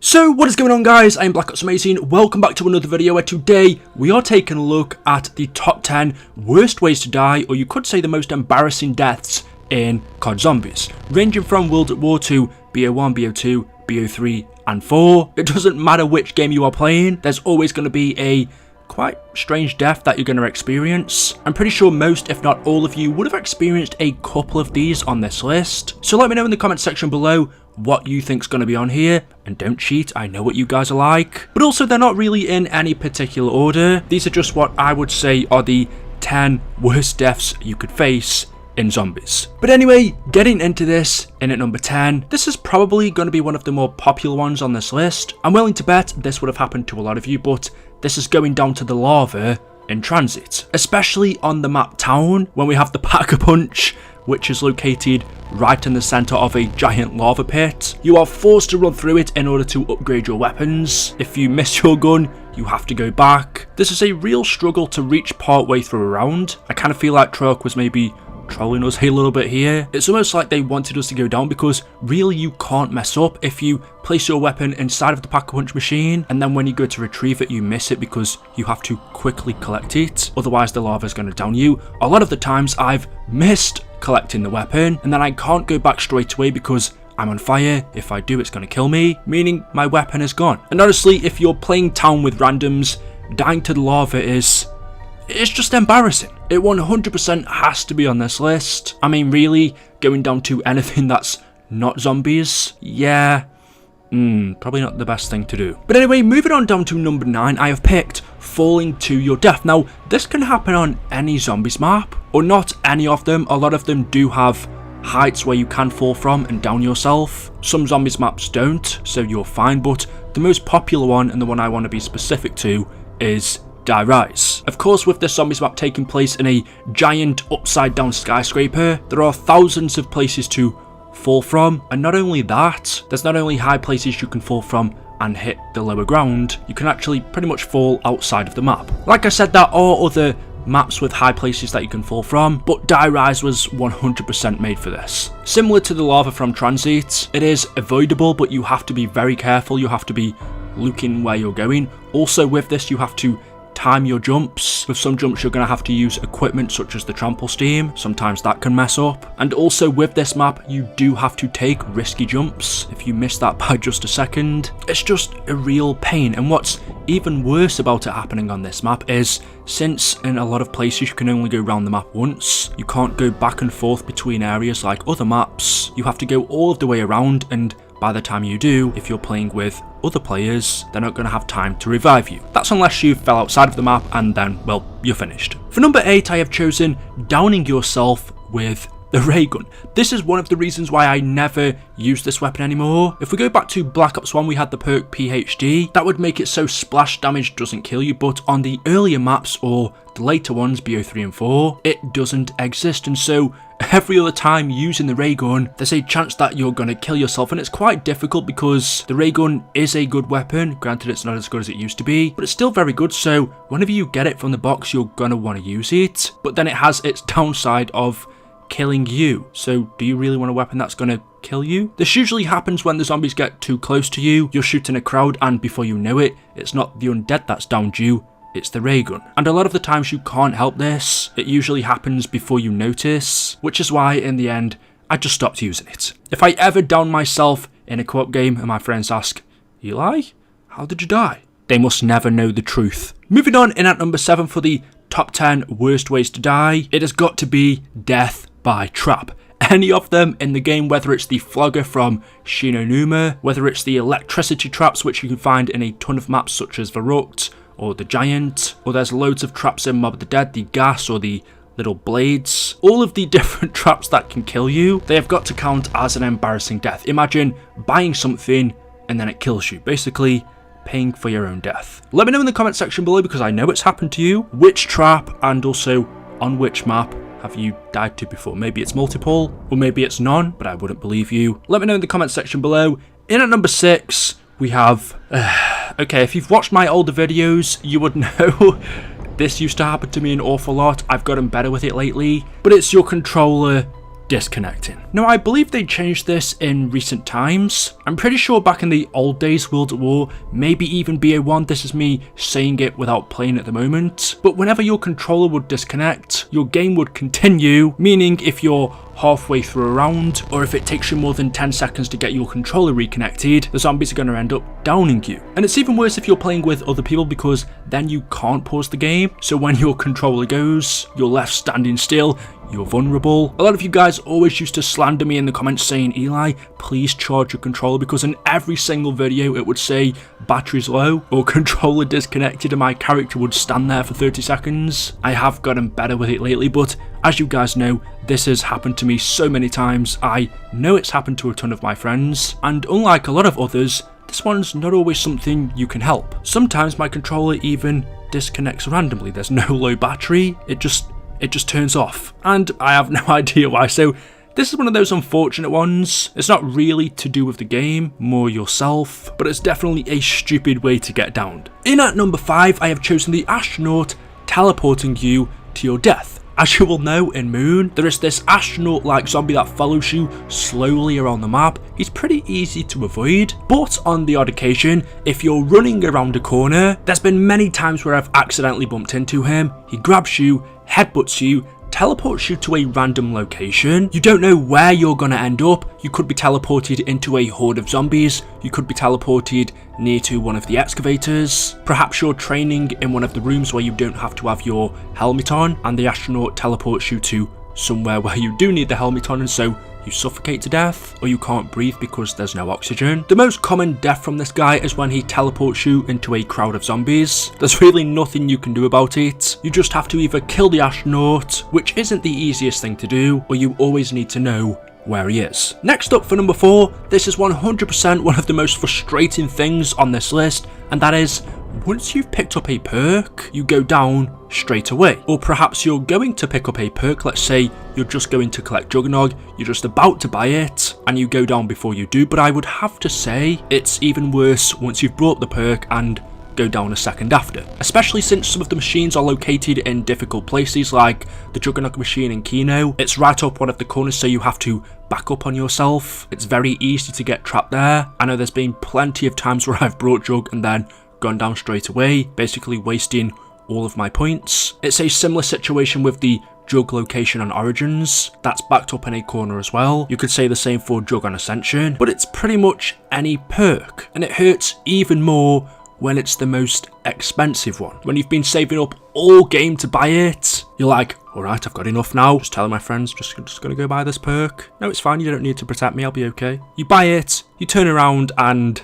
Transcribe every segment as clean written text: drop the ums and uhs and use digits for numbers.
So what is going on, guys? I am Black Ops Amazing. Welcome back to another video where today we are taking a look at the top 10 worst ways to die, or you could say the most embarrassing deaths in COD Zombies, ranging from World at War to BO1, BO2, BO3 and 4. It doesn't matter which game you are playing, there's always going to be a quite strange death that you're going to experience. I'm pretty sure most, if not all of you, would have experienced a couple of these on this list. So let me know in the comment section below what you think's going to be on here, and don't cheat, I know what you guys are like. But also, they're not really in any particular order. These are just what I would say are the 10 worst deaths you could face in Zombies. But anyway, getting into this, in at number 10, this is probably going to be one of the more popular ones on this list. I'm willing to bet this would have happened to a lot of you, but this is going down to the lava in Transit, especially on the map Town, when we have the Pack-a-Punch, which is located right in the center of a giant lava pit. You are forced to run through it in order to upgrade your weapons. If you miss your gun, you have to go back. This is a real struggle to reach part way through a round. I kind of feel like Treyarch was maybe trolling us a little bit here. It's almost like they wanted us to go down, because really you can't mess up. If you place your weapon inside of the Pack-a-Punch machine and then when you go to retrieve it you miss it because you have to quickly collect it, otherwise the lava is going to down you. A lot of the times I've missed collecting the weapon and then I can't go back straight away because I'm on fire. If I do, it's going to kill me, meaning my weapon is gone. And honestly, if you're playing Town with randoms, dying to the lava it's just embarrassing. It 100% has to be on this list. I mean, really, going down to anything that's not zombies, yeah, probably not the best thing to do. But anyway, moving on down to number 9, I have picked falling to your death. Now, this can happen on any Zombies map, or not any of them. A lot of them do have heights where you can fall from and down yourself. Some Zombies maps don't, so you're fine, but the most popular one, and the one I want to be specific to, is Die Rise. Of course, with this Zombies map taking place in a giant upside down skyscraper, there are thousands of places to fall from, and not only that, there's not only high places you can fall from and hit the lower ground, you can actually pretty much fall outside of the map. Like I said, there are other maps with high places that you can fall from, but Die Rise was 100% made for this. Similar to the lava from Transit, it is avoidable, but you have to be very careful. You have to be looking where you're going. Also with this, you have to time your jumps. With some jumps you're going to have to use equipment such as the trample steam, sometimes that can mess up. And also with this map you do have to take risky jumps. If you miss that by just a second, it's just a real pain. And what's even worse about it happening on this map is, since in a lot of places you can only go around the map once, you can't go back and forth between areas like other maps. You have to go all of the way around, and by the time you do, if you're playing with other players, they're not going to have time to revive you. That's unless you fell outside of the map and then, well, you're finished. For number 8, I have chosen downing yourself with the ray gun. This is one of the reasons why I never use this weapon anymore. If we go back to Black Ops 1, we had the perk PhD. That would make it so splash damage doesn't kill you, but on the earlier maps, or the later ones, BO3 and 4, it doesn't exist, and so every other time using the ray gun, there's a chance that you're going to kill yourself, and it's quite difficult because the ray gun is a good weapon. Granted, it's not as good as it used to be, but it's still very good, so whenever you get it from the box, you're going to want to use it. But then it has its downside of killing you. So do you really want a weapon that's going to kill you? This usually happens when the zombies get too close to you. You're shooting a crowd, and before you know it, it's not the undead that's downed you, it's the ray gun. And a lot of the times you can't help this. It usually happens before you notice, which is why in the end I just stopped using it. If I ever down myself in a co-op game and my friends ask, Eli, how did you die? They must never know the truth. Moving on, in at number 7 for the top 10 worst ways to die, it has got to be death by trap. Any of them in the game, whether it's the flogger from Shinonuma, whether it's the electricity traps which you can find in a ton of maps such as Verrucht or the Giant, or there's loads of traps in Mob of the Dead, the gas or the little blades, all of the different traps that can kill you, they have got to count as an embarrassing death. Imagine buying something and then it kills you, basically paying for your own death. Let me know in the comment section below, because I know it's happened to you, which trap and also on which map have you died to before. Maybe it's multiple, or maybe it's none, but I wouldn't believe you. Let me know in the comment section below. In at number 6, we have okay, if you've watched my older videos, you would know this used to happen to me an awful lot. I've gotten better with it lately, but it's your controller disconnecting. Now, I believe they changed this in recent times. I'm pretty sure back in the old days, World at War, maybe even BO1, this is me saying it without playing at the moment, but whenever your controller would disconnect, your game would continue, meaning if you're halfway through a round, or if it takes you more than 10 seconds to get your controller reconnected, the zombies are going to end up downing you. And it's even worse if you're playing with other people, because then you can't pause the game, so when your controller goes, you're left standing still, you're vulnerable. A lot of you guys always used to slander me in the comments saying, Eli, please charge your controller, because in every single video it would say battery's low or controller disconnected, and my character would stand there for 30 seconds. I have gotten better with it lately, but as you guys know, this has happened to me so many times. I know it's happened to a ton of my friends, and unlike a lot of others, this one's not always something you can help. Sometimes my controller even disconnects randomly. There's no low battery, it just turns off, and I have no idea why. So this is one of those unfortunate ones. It's not really to do with the game, more yourself, but it's definitely a stupid way to get downed. In at number 5, I have chosen the Astronaut, teleporting you to your death. As you will know, in Moon, there is this astronaut-like zombie that follows you slowly around the map. He's pretty easy to avoid, but on the odd occasion, if you're running around a corner, there's been many times where I've accidentally bumped into him. He grabs you, headbutts you, teleports you to a random location. You don't know where you're gonna end up. You could be teleported into a horde of zombies. You could be teleported near to one of the excavators. Perhaps you're training in one of the rooms where you don't have to have your helmet on, and the astronaut teleports you to somewhere where you do need the helmet on, and so you suffocate to death, or you can't breathe because there's no oxygen. The most common death from this guy is when he teleports you into a crowd of zombies. There's really nothing you can do about it. You just have to either kill the astronaut, which isn't the easiest thing to do, or you always need to know where he is. Next up for number 4, this is 100% one of the most frustrating things on this list, and that is, once you've picked up a perk, you go down straight away. Or perhaps you're going to pick up a perk, let's say you're just going to collect Juggernog, you're just about to buy it, and you go down before you do, but I would have to say it's even worse once you've brought the perk and go down a second after. Especially since some of the machines are located in difficult places, like the Juggernog machine in Kino. It's right up one of the corners, so you have to back up on yourself. It's very easy to get trapped there. I know there's been plenty of times where I've brought Jug and then gone down straight away, basically wasting all of my points. It's a similar situation with the Jug location on Origins, that's backed up in a corner as well. You could say the same for Jug on Ascension, but it's pretty much any perk, and it hurts even more when it's the most expensive one. When you've been saving up all game to buy it, you're like, alright, I've got enough now. Just telling my friends, just gonna go buy this perk. No, it's fine, you don't need to protect me, I'll be okay. You buy it, you turn around, and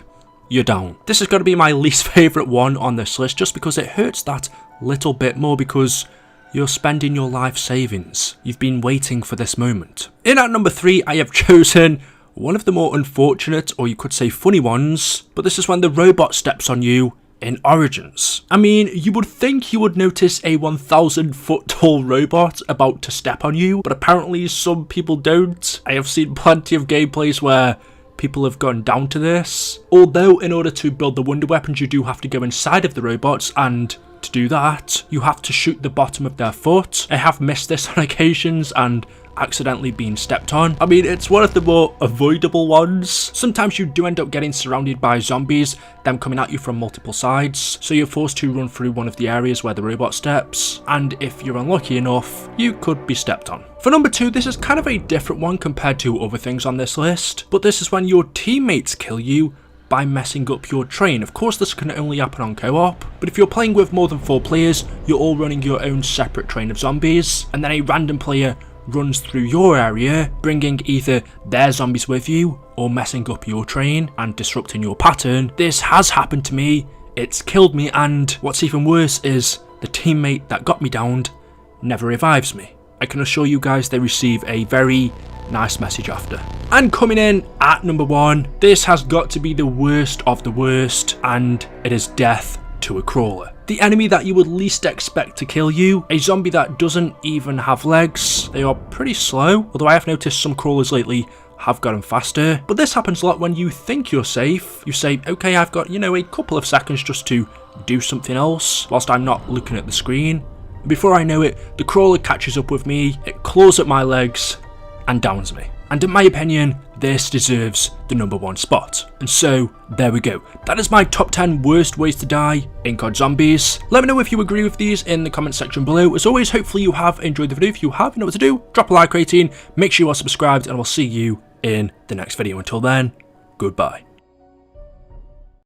you're down. This is going to be my least favourite one on this list, just because it hurts that little bit more, because you're spending your life savings. You've been waiting for this moment. In at number 3, I have chosen one of the more unfortunate, or you could say funny ones, but this is when the robot steps on you in Origins. I mean, you would think you would notice a 1,000 foot tall robot about to step on you, but apparently some people don't. I have seen plenty of gameplays where people have gone down to this. Although in order to build the wonder weapons, you do have to go inside of the robots, and to do that, you have to shoot the bottom of their foot. I have missed this on occasions and accidentally been stepped on. I mean, it's one of the more avoidable ones. Sometimes you do end up getting surrounded by zombies, them coming at you from multiple sides, so you're forced to run through one of the areas where the robot steps, and if you're unlucky enough, you could be stepped on. For number 2, this is kind of a different one compared to other things on this list, but this is when your teammates kill you by messing up your train. Of course, this can only happen on co-op, but if you're playing with more than 4 players, you're all running your own separate train of zombies, and then a random player runs through your area, bringing either their zombies with you or messing up your train and disrupting your pattern. This has happened to me, it's killed me, and what's even worse is the teammate that got me downed never revives me. I can assure you guys they receive a very nice message after. And coming in at number 1, this has got to be the worst of the worst, and it is death to a crawler. The enemy that you would least expect to kill you, a zombie that doesn't even have legs. They are pretty slow, although I have noticed some crawlers lately have gotten faster. But this happens a lot when you think you're safe. You say, okay, I've got, a couple of seconds just to do something else whilst I'm not looking at the screen. And before I know it, the crawler catches up with me, it claws at my legs, and downs me. And in my opinion, this deserves the #1 spot. And so, there we go. That is my top 10 worst ways to die in COD Zombies. Let me know if you agree with these in the comment section below. As always, hopefully you have enjoyed the video. If you have, you know what to do. Drop a like rating, make sure you are subscribed, and I will see you in the next video. Until then, goodbye.